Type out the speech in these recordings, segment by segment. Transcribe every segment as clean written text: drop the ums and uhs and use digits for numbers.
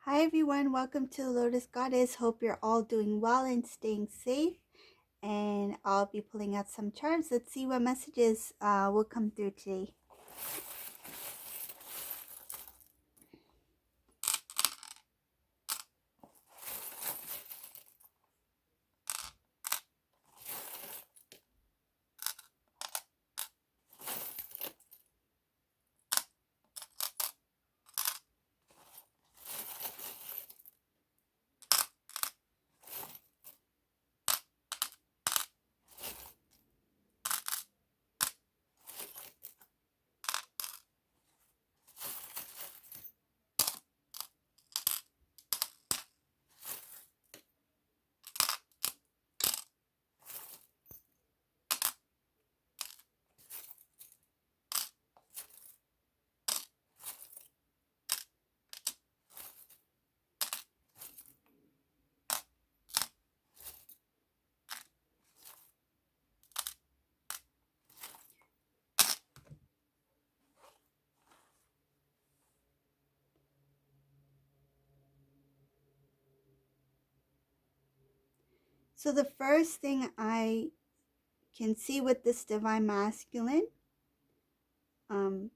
Hi everyone, welcome to Lotus Goddess. Hope you're all doing well and staying safe. And I'll be pulling out some charms. Let's see what messages will come through today. So the first thing I can see with this divine masculine, um,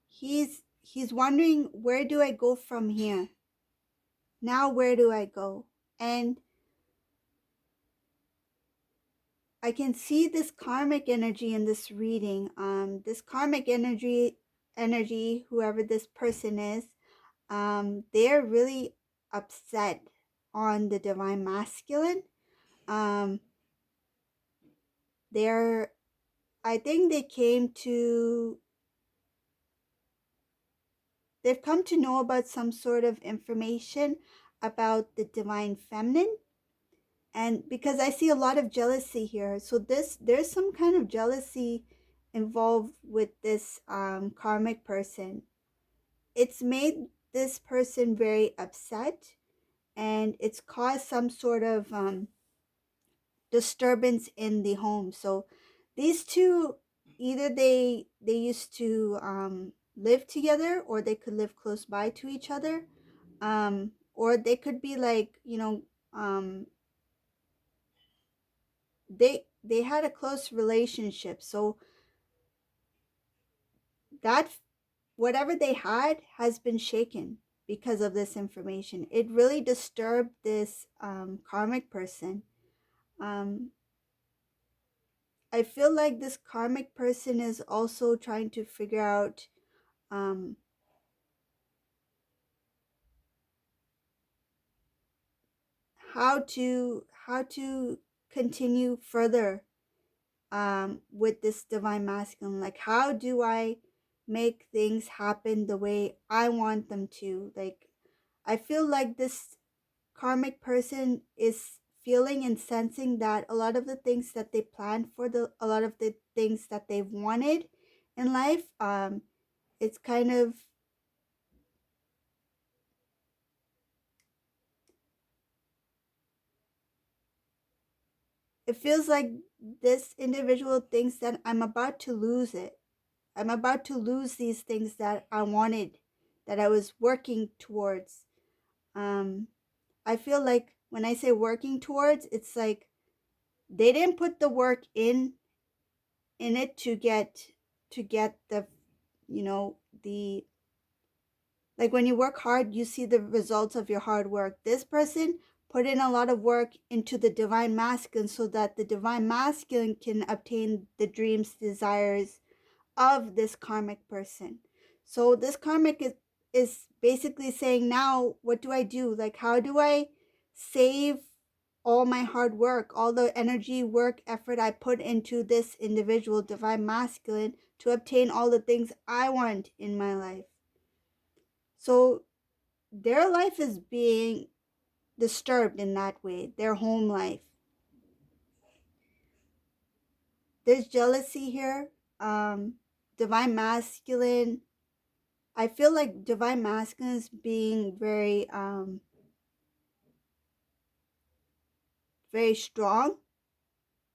he's wondering, where do I go from here? Now where do I go? And I can see this karmic energy in this reading. This karmic energy, whoever this person is, they're really upset on the divine masculine. Um, they're, I think they've come to know about some sort of information about the divine feminine. And because I see a lot of jealousy here, so there's some kind of jealousy involved with this karmic person. It's made this person very upset, and it's caused some sort of disturbance in the home. So these two, either they used to live together, or they could live close by to each other, or they could be like, um, they had a close relationship. So that, whatever they had has been shaken because of this information. It really disturbed this karmic person. um, I feel like this karmic person is also trying to figure out um, how to continue further with this divine masculine. Like, how do I make things happen the way I want them to? Like, I feel like this karmic person is feeling and sensing that a lot of the things that they planned for, a lot of the things that they've wanted in life, it's kind of, it feels like this individual thinks that I'm about to lose it. I'm about to lose these things that I wanted, that I was working towards. Um, I feel like when I say working towards, it's like they didn't put the work in it to get the, you know, the, like when you work hard, you see the results of your hard work. This person put in a lot of work into the divine masculine so that the divine masculine can obtain the dreams, desires of this karmic person. So this karmic is basically saying, now what do I do? Like, how do I save all my hard work, all the energy, work, effort I put into this individual divine masculine to obtain all the things I want in my life? So their life is being disturbed in that way, their home life. There's jealousy here. Divine masculine, I feel like divine masculine is being very strong.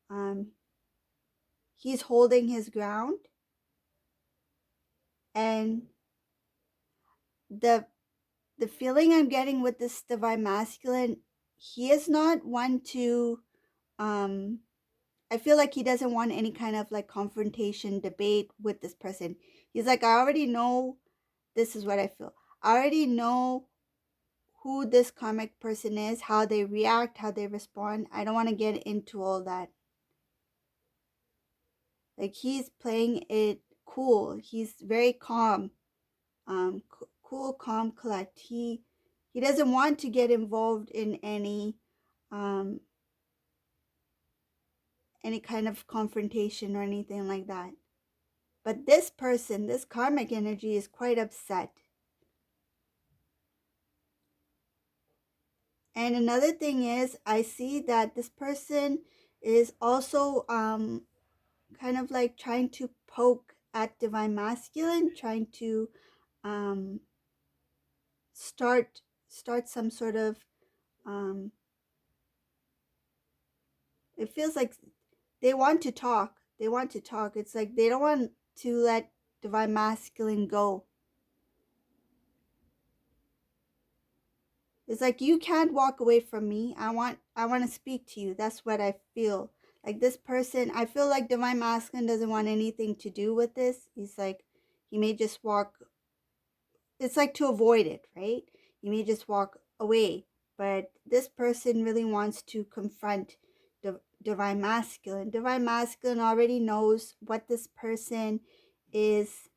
Um, he's holding his ground, and the the feeling I'm getting with this divine masculine, he is not one to, I feel like he doesn't want any kind of like confrontation, debate with this person. He's like, I already know, this is what I feel. I already know who this karmic person is, how they react, how they respond. I don't want to get into all that. Like, he's playing it cool. He's very calm, cool, calm, collect. He doesn't want to get involved in um, any kind of confrontation or anything like that. But this person, this karmic energy, is quite upset. And another thing is, I see that this person is also kind of like trying to poke at divine masculine, trying to um, start some sort of it feels like they want to talk. They want to talk. It's like they don't want to let divine masculine go. It's like, you can't walk away from me. I want to speak to you. That's what I feel. Like, this person, I feel like divine masculine doesn't want anything to do with this. He's like, he may just walk, it's like to avoid it, right? He may just walk away. But this person really wants to confront divine masculine. Divine masculine already knows what this person is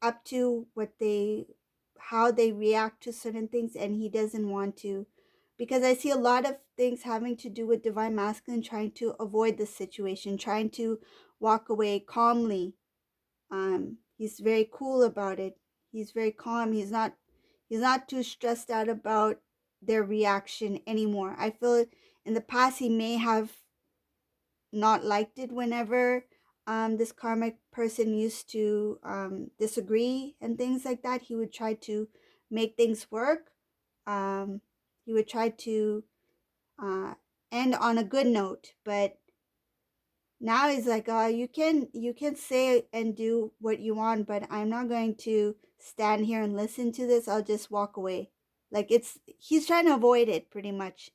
up to, how they react to certain things, and he doesn't want to, because I see a lot of things having to do with divine masculine trying to avoid the situation, trying to walk away calmly. He's very cool about it. He's very calm. He's not too stressed out about their reaction anymore. I feel in the past he may have not liked it whenever this karmic person used to disagree and things like that. He would try to make things work. He would try to uh, end on a good note, but now he's like, you can say and do what you want, but I'm not going to stand here and listen to this. I'll just walk away. Like, he's trying to avoid it pretty much.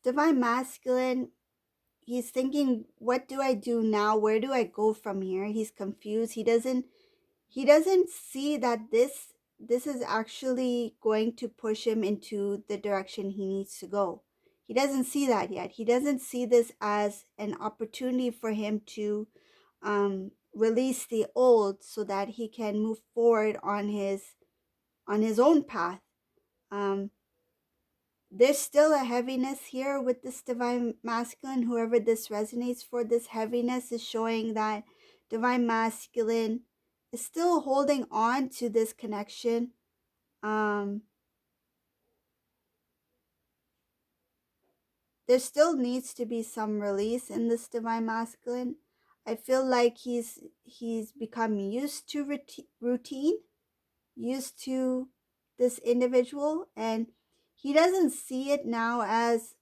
Divine masculine, he's thinking, what do I do now? Where do I go from here? He's confused. He doesn't see that this is actually going to push him into the direction he needs to go. He doesn't see that yet. He doesn't see this as an opportunity for him to release the old so that he can move forward on his own path. Um, there's still a heaviness here with this divine masculine. Whoever this resonates for, this heaviness is showing that divine masculine is still holding on to this connection. Um, there still needs to be some release in this divine masculine. I feel like he's become used to routine, used to this individual, and he doesn't see it now as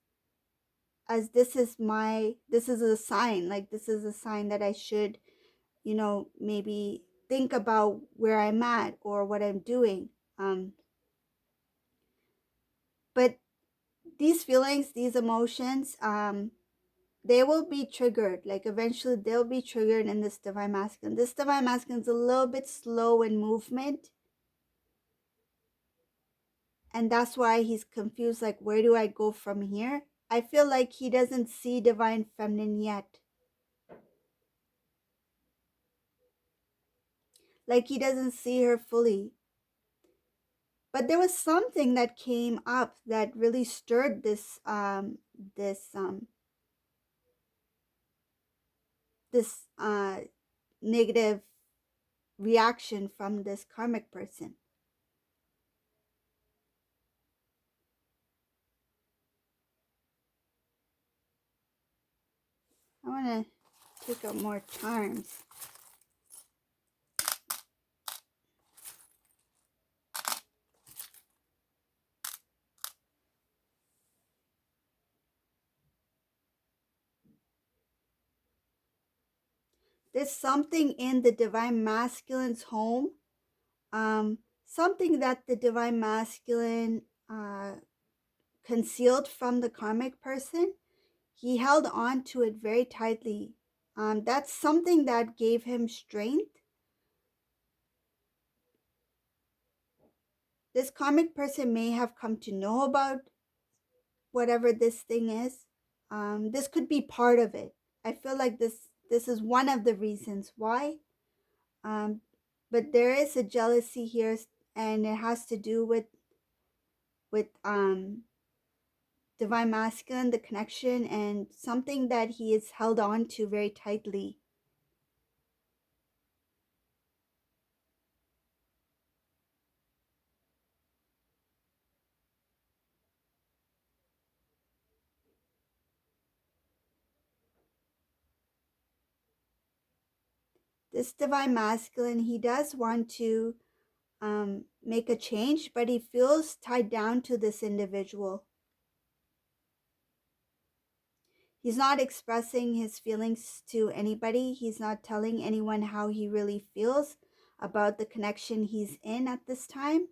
this is a sign, like this is a sign that I should, maybe think about where I'm at or what I'm doing. But these feelings, these emotions, they will be triggered. Like, eventually they'll be triggered in this divine masculine. This divine masculine is a little bit slow in movement, and that's why he's confused, like, where do I go from here? I feel like he doesn't see divine feminine yet. Like, he doesn't see her fully. But there was something that came up that really stirred this negative reaction from this karmic person. I want to take out more charms. There's something in the divine masculine's home, something that the divine masculine concealed from the karmic person. He held on to it very tightly. That's something that gave him strength. This karmic person may have come to know about whatever this thing is. This could be part of it. I feel like this is one of the reasons why. Um, but there is a jealousy here, and it has to do with divine masculine, the connection, and something that he is held on to very tightly. This divine masculine, he does want to make a change, but he feels tied down to this individual. He's not expressing his feelings to anybody. He's not telling anyone how he really feels about the connection he's in at this time.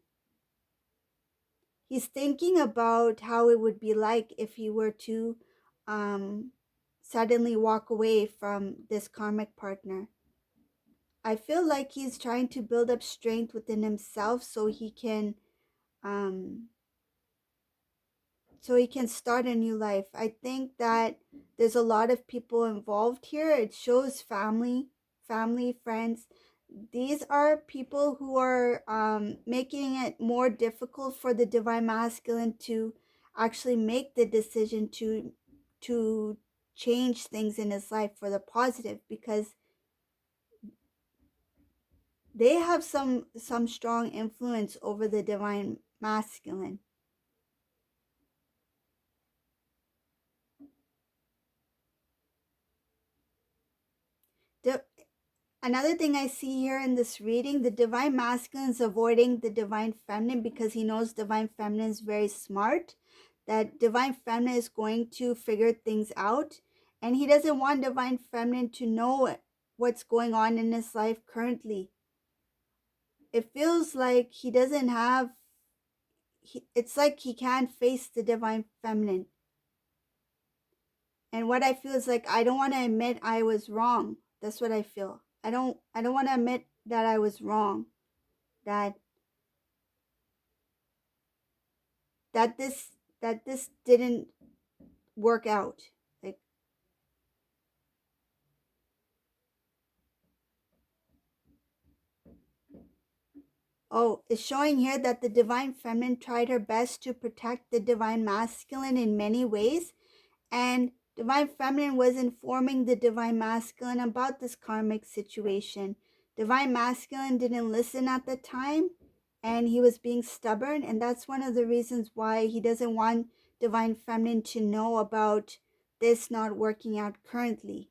He's thinking about how it would be like if he were to suddenly walk away from this karmic partner. I feel like he's trying to build up strength within himself so he can um, start a new life. I think that there's a lot of people involved here. It shows family, friends. These are people who are making it more difficult for the divine masculine to actually make the decision to change things in his life for the positive, because they have some strong influence over the divine masculine. The, Another thing I see here in this reading, the divine masculine is avoiding the divine feminine because he knows divine feminine is very smart, that divine feminine is going to figure things out, and he doesn't want divine feminine to know what's going on in his life currently. It feels like he doesn't have, it's like he can't face the divine feminine. And what I feel is like, I don't want to admit I was wrong. That's what I feel. I don't want to admit that I was wrong. That that this that this didn't work out. Like, oh, it's showing here that the divine feminine tried her best to protect the divine masculine in many ways, and divine feminine was informing the divine masculine about this karmic situation. Divine masculine didn't listen at the time, and he was being stubborn, and that's one of the reasons why he doesn't want divine feminine to know about this not working out currently.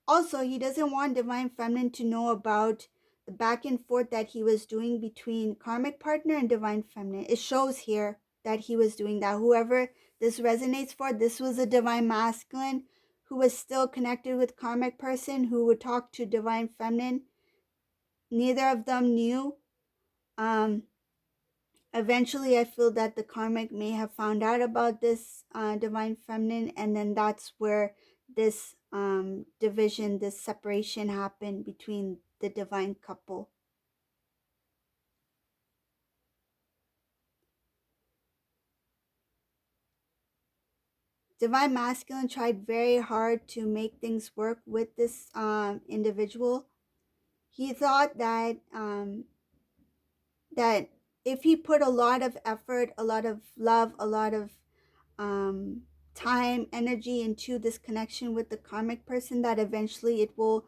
Also, he doesn't want divine feminine to know about the back and forth that he was doing between karmic partner and divine feminine. It shows here that he was doing that. Whoever this resonates for, this was a divine masculine who was still connected with karmic person who would talk to divine feminine. Neither of them knew. Um, Eventually, I feel that the karmic may have found out about this divine feminine, and then that's where this division, this separation happened between the divine couple. Divine masculine tried very hard to make things work with this individual. He thought that if he put a lot of effort, a lot of love, a lot of um, time, energy into this connection with the karmic person, that eventually it will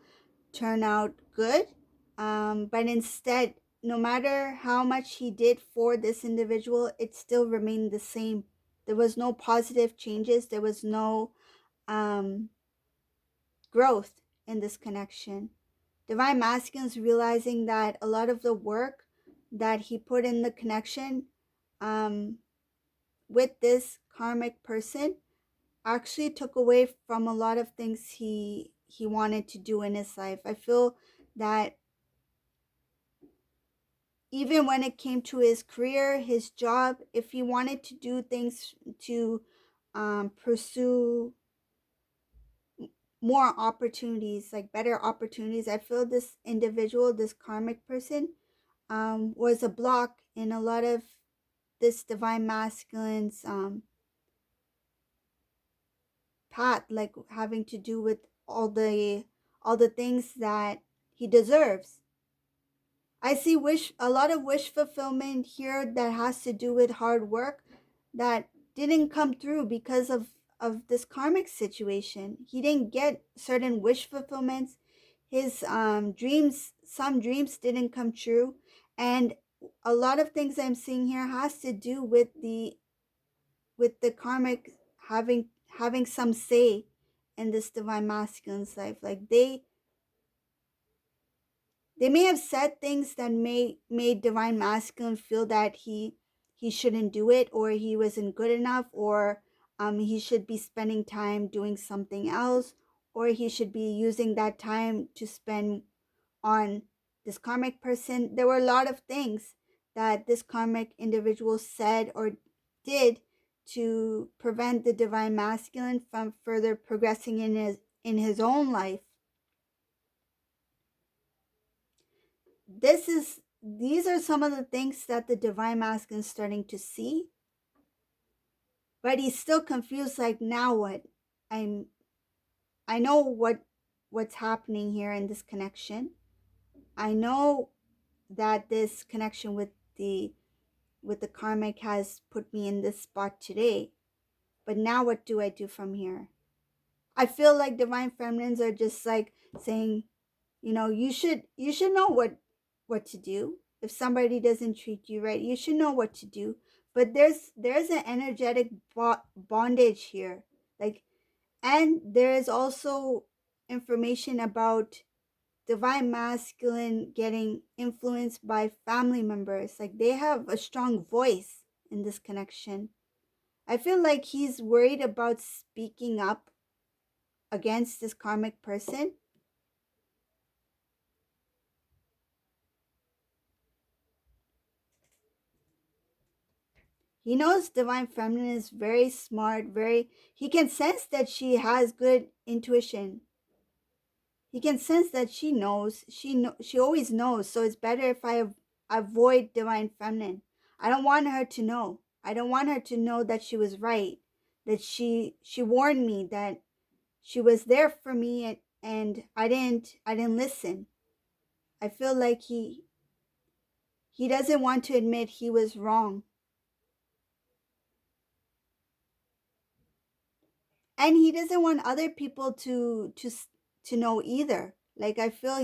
turn out good. But instead, no matter how much he did for this individual, it still remained the same. There was no positive changes. There was no um, growth in this connection. Divine Masculine is realizing that a lot of the work that he put in the connection um, with this karmic person actually took away from a lot of things he wanted to do in his life. I feel that even when it came to his career, his job, if he wanted to do things to pursue more opportunities, like better opportunities, I feel this individual, this karmic person, was a block in a lot of this divine masculine's path, like having to do with all the things that he deserves. I see a lot of wish fulfillment here that has to do with hard work that didn't come through because of this karmic situation. He didn't get certain wish fulfillments. His dreams, some dreams didn't come true, and a lot of things I'm seeing here has to do with the karmic having some say in this divine masculine's life. Like they may have said things that made divine masculine feel that he shouldn't do it, or he wasn't good enough, or he should be spending time doing something else, or he should be using that time to spend on this karmic person. There were a lot of things that this karmic individual said or did to prevent the divine masculine from further progressing in his own life. These are some of the things that the divine masculine is starting to see, but he's still confused, like, now what? I know what's happening here in this connection. I know that this connection with the karmic has put me in this spot today, but now what do I do from here? I feel like divine feminines are just like saying, you should know what to do. If somebody doesn't treat you right, you should know what to do. But there's an energetic bondage here, like, and there is also information about divine masculine getting influenced by family members. Like, they have a strong voice in this connection. I feel like he's worried about speaking up against this karmic person. He knows divine feminine is very smart, he can sense that she has good intuition. He can sense that she knows. She always knows. So it's better if I avoid divine feminine. I don't want her to know. I don't want her to know that she was right. That she warned me, that she was there for me, and I didn't listen. I feel like he doesn't want to admit he was wrong. And he doesn't want other people to know either. Like, I feel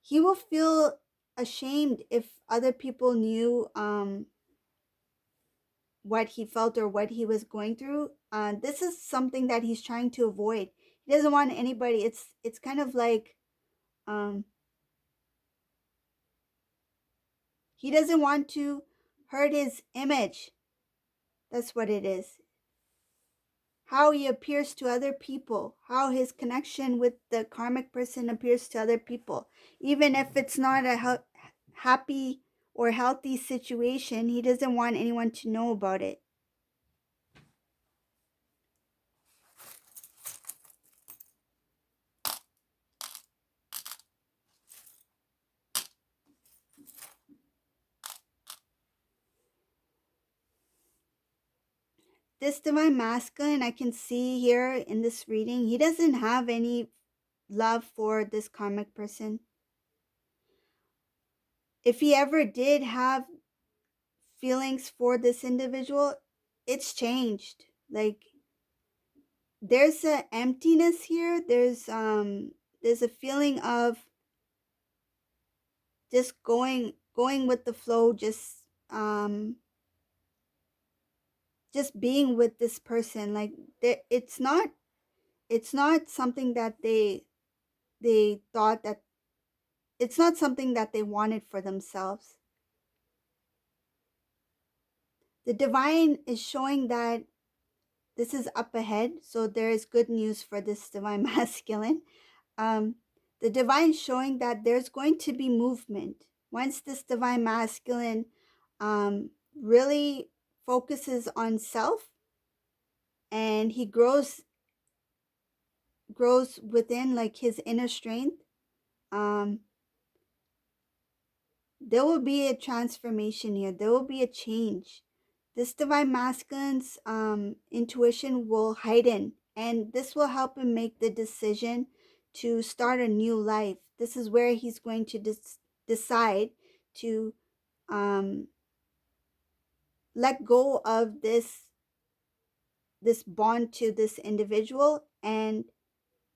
he will feel ashamed if other people knew what he felt or what he was going through. This is something that he's trying to avoid. He doesn't want anybody. It's kind of like um he doesn't want to hurt his image. That's what it is. How he appears to other people, how his connection with the karmic person appears to other people. Even if it's not a happy or healthy situation, he doesn't want anyone to know about it. This divine masculine, I can see here in this reading, he doesn't have any love for this karmic person. If he ever did have feelings for this individual, it's changed. Like, there's an emptiness here. There's a feeling of just going with the flow, just being with this person. Like, it's not something that they thought that it's not something that they wanted for themselves. The divine is showing that This is up ahead, so there is good news for this divine masculine. Um, the divine showing that there's going to be movement once this divine masculine really focuses on self, and he grows within like his inner strength. um, there will be a transformation here. There will be a change. This divine masculine's intuition will heighten, and this will help him make the decision to start a new life. This is where he's going to decide to um, let go of this bond to this individual, and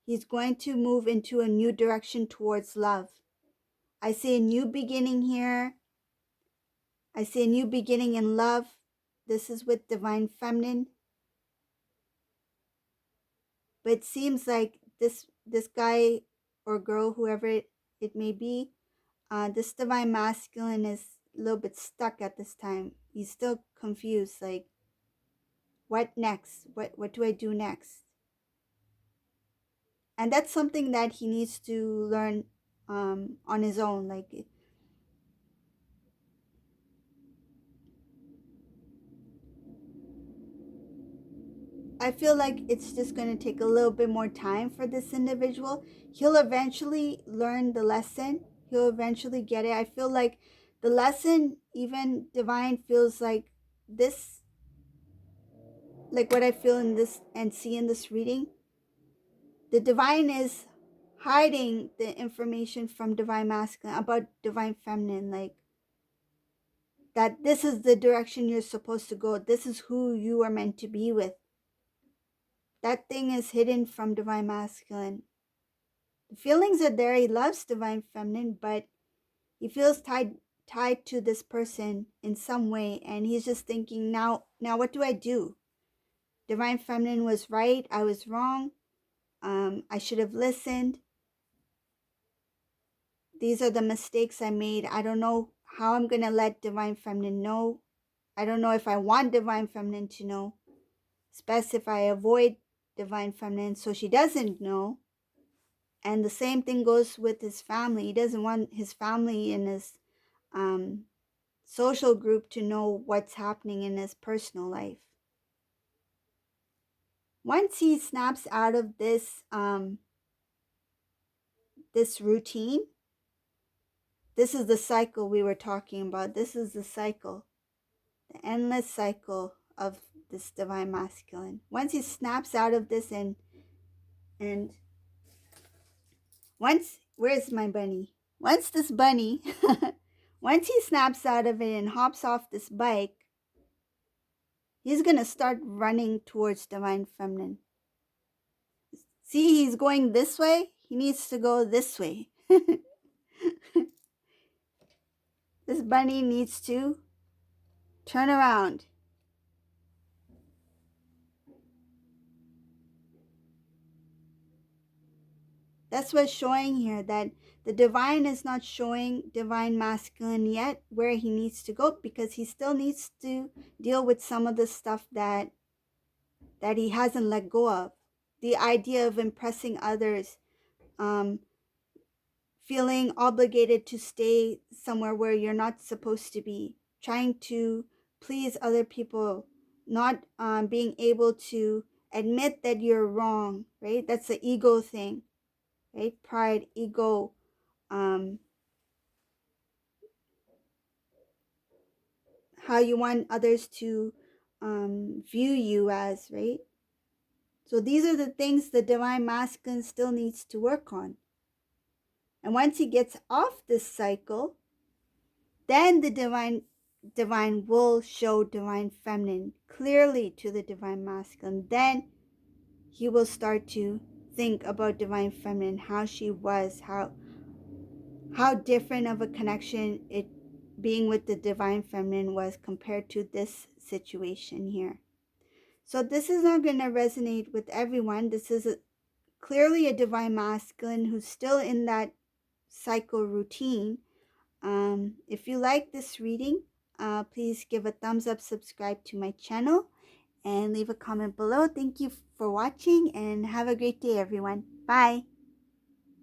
he's going to move into a new direction towards love. I see a new beginning here. I see a new beginning in love. This is with divine feminine. But it seems like this guy or girl, whoever it may be, this divine masculine is a little bit stuck at this time. He's still confused, like, what next? What do I do next? And that's something that he needs to learn on his own. Like, I feel like it's just going to take a little bit more time for this individual. He'll eventually learn the lesson. He'll eventually get it. I feel like the lesson, even divine, feels like this, like what I feel in this and see in this reading. The divine is hiding the information from divine masculine about divine feminine, like that this is the direction you're supposed to go. This is who you are meant to be with. That thing is hidden from divine masculine. The feelings are there. He loves divine feminine, but he feels tied to this person in some way, and he's just thinking, now what do I do? Divine feminine was right. I was wrong. I should have listened. These are the mistakes I made. I don't know how I'm gonna let divine feminine know. I don't know if I want divine feminine to know. It's best if I avoid divine feminine so she doesn't know. And the same thing goes with his family. He doesn't want his family and his social group to know what's happening in his personal life. Once he snaps out of this routine, this is the cycle we were talking about. This is the cycle, the endless cycle of this divine masculine. Once he snaps out of this and once, where's my bunny? Once this bunny, once he snaps out of it and hops off this bike, he's going to start running towards divine feminine. See, he's going this way. He needs to go this way. This bunny needs to turn around. That's what's showing here, that the divine is not showing divine masculine yet where he needs to go, because he still needs to deal with some of the stuff that he hasn't let go of. The idea of impressing others, feeling obligated to stay somewhere where you're not supposed to be, trying to please other people, not being able to admit that you're wrong, right? That's the ego thing, right? Pride, ego, how you want others to view you as, right? So these are the things the divine masculine still needs to work on. And once he gets off this cycle, then the divine will show divine feminine clearly to the divine masculine. Then he will start to think about divine feminine, how she was, how different of a connection it being with the divine feminine was compared to this situation here. So this is not going to resonate with everyone. This is clearly a divine masculine who's still in that cycle routine. If you like this reading, please give a thumbs up, subscribe to my channel, and leave a comment below. Thank you for watching and have a great day, everyone. Bye.